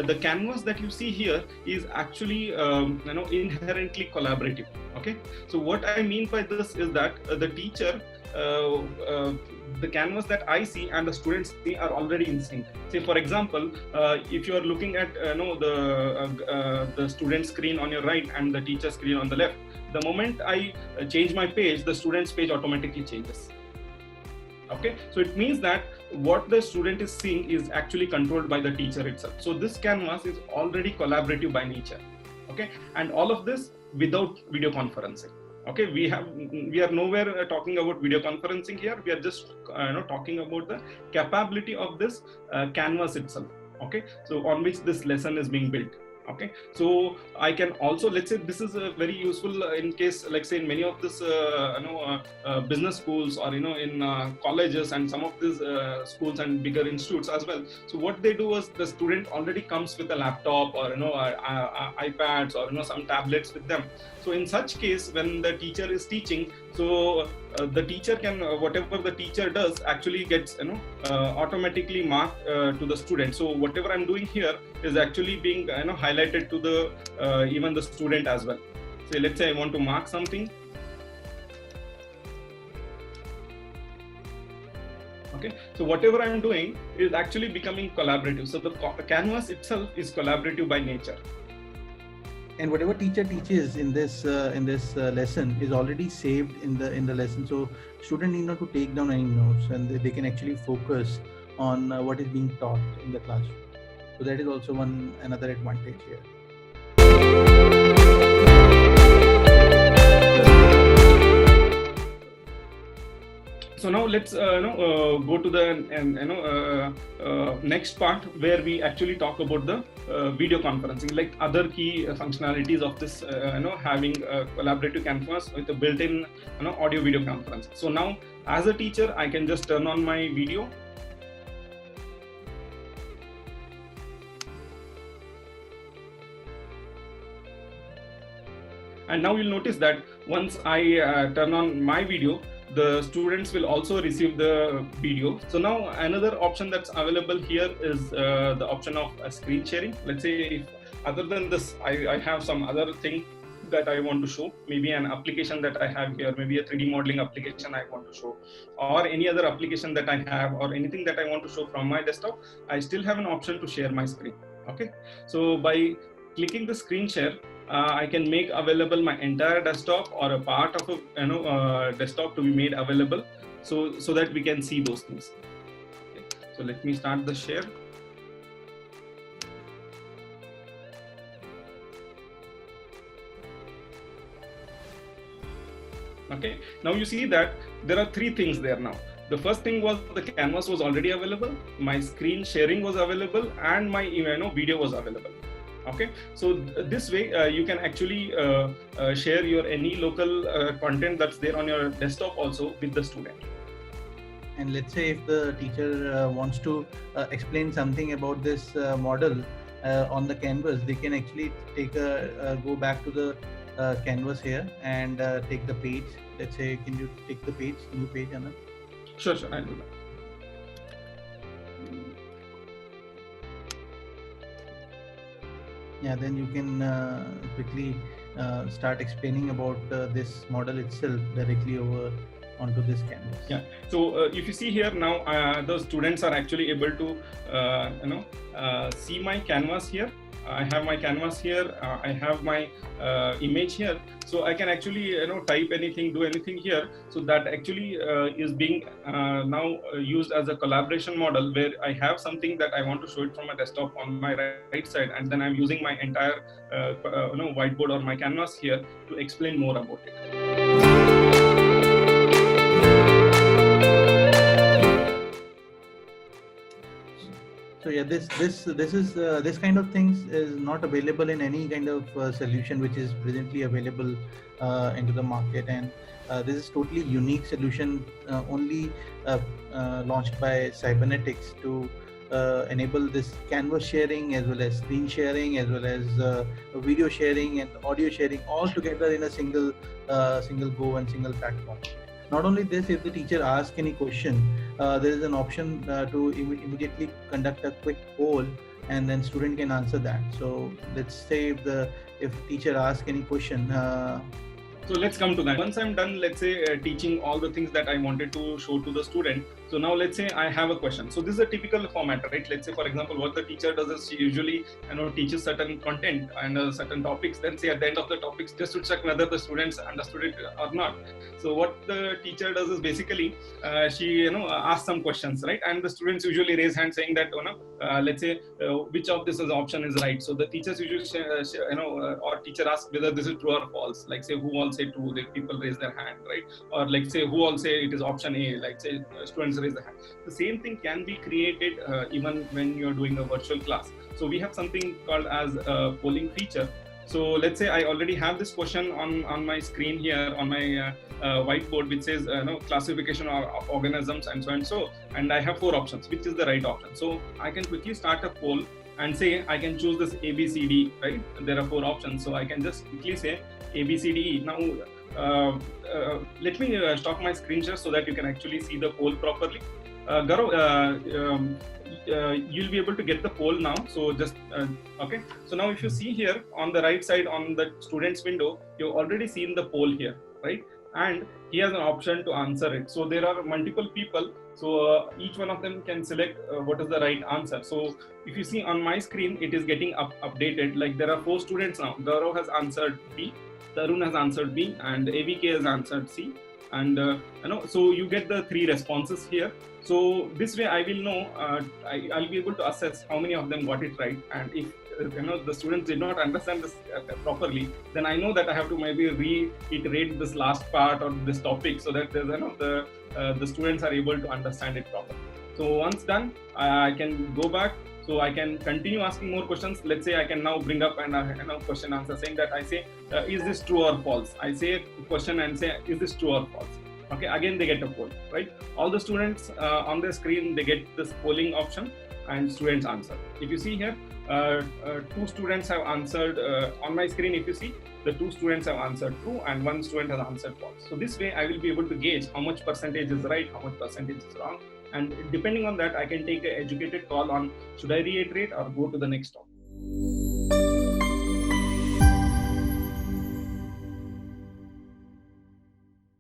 the canvas that you see here is actually inherently collaborative. Okay, so what I mean by this is that the teacher, the canvas that I see and the students see are already in sync. Say for example, if you are looking at the student screen on your right and the teacher screen on the left, the moment I change my page, the student's page automatically changes. Okay, so it means that what the student is seeing is actually controlled by the teacher itself. So this canvas is already collaborative by nature. Okay, and all of this without video conferencing. Okay, we are nowhere talking about video conferencing here. We are just talking about the capability of this canvas itself. Okay, so on which this lesson is being built. Okay, so I can also, let's say this is very useful in case, like say in many of this business schools or in colleges and some of these schools and bigger institutes as well. So what they do is the student already comes with a laptop or iPads or some tablets with them. So in such case, when the teacher is teaching, so the teacher can whatever the teacher does actually gets automatically marked to the student. So whatever I'm doing here is actually being highlighted to the even the student as well. So let's say I want to mark something. Okay, so whatever I'm doing is actually becoming collaborative. So the canvas itself is collaborative by nature. And whatever teacher teaches in this lesson is already saved in the lesson. So student need not to take down any notes, and they can actually focus on what is being taught in the classroom. So that is also another advantage here. So now let's go to the next part where we actually talk about the video conferencing, like other key functionalities of this having a collaborative canvas with a built-in audio video conference. So now as a teacher, I can just turn on my video. And now you'll notice that once I turn on my video, the students will also receive the video. So now another option that's available here is the option of screen sharing. Let's say if other than this, I have some other thing that I want to show, maybe an application that I have here, maybe a 3D modeling application I want to show, or any other application that I have, or anything that I want to show from my desktop, I still have an option to share my screen. Okay, so by clicking the screen share, I can make available my entire desktop or a part of a desktop to be made available, so that we can see those things. Okay. So let me start the share. Okay, now you see that there are three things there now. The first thing was the canvas was already available, my screen sharing was available, and my video was available. Okay, so this way you can actually share your any local content that's there on your desktop also with the student. And let's say if the teacher wants to explain something about this model on the canvas, they can actually go back to the canvas here and take the page. Let's say, can you take the page, new page, Anand? Sure, I'll do that. Yeah, then you can quickly start explaining about this model itself directly over onto this canvas. Yeah, so if you see here now, the students are actually able to see my canvas here. I have my canvas here, I have my image here, so I can actually type anything, do anything here. So that actually is being now used as a collaboration model, where I have something that I want to show it from my desktop on my right side, and then I'm using my entire whiteboard or my canvas here to explain more about it. So yeah, this kind of things is not available in any kind of solution which is presently available into the market, and this is totally unique solution only launched by Cybernetics to enable this canvas sharing as well as screen sharing as well as video sharing and audio sharing all together in a single go and single platform. Not only this, if the teacher asks any question, there is an option to immediately conduct a quick poll, and then student can answer that. So let's say if teacher asks any question. So let's come to that. Once I'm done, let's say teaching all the things that I wanted to show to the student. So now let's say I have a question. So this is a typical format, right? Let's say, for example, what the teacher does is she usually, teaches certain content and certain topics. Then say at the end of the topics, just to check whether the students understood it or not. So what the teacher does is basically she, asks some questions, right? And the students usually raise hands saying that, let's say which of this option is right. So the teachers usually, or teacher asks whether this is true or false. Like say who all say true, the people raise their hand, right? Or like say who all say it is option A, like say students raise their hand. The same thing can be created even when you're doing a virtual class. So we have something called as a polling feature. So let's say I already have this question on my screen here on my whiteboard, which says classification of organisms and so and so, and I have 4 options, which is the right option. So I can quickly start a poll and say I can choose this A, B, C, D, right? There are 4 options, so I can just quickly say A, B, C, D, E. Now let me stop my screen share so that you can actually see the poll properly. Gaurav, you'll be able to get the poll now. So just okay. So now if you see here on the right side on the students window, you've already seen the poll here, right? And he has an option to answer it. So there are multiple people. So each one of them can select what is the right answer. So if you see on my screen, it is getting updated. Like there are 4 students now. Gaurav has answered B, Tarun has answered B, and AVK has answered C. And so you get the 3 responses here. So this way I will know, I'll be able to assess how many of them got it right. And if the students did not understand this properly, then I know that I have to maybe reiterate this last part or this topic so that the students are able to understand it properly. So once done, I can go back. So I can continue asking more questions. Let's say I can now bring up and question answer saying that I say, is this true or false? I say a question and say, is this true or false? Okay, again they get a poll, right? All the students on the screen, they get this polling option and students answer. If you see here, 2 students have answered on my screen. If you see, the 2 students have answered true and 1 student has answered false. So this way I will be able to gauge how much percentage is right, how much percentage is wrong. And depending on that, I can take an educated call on should I reiterate or go to the next topic.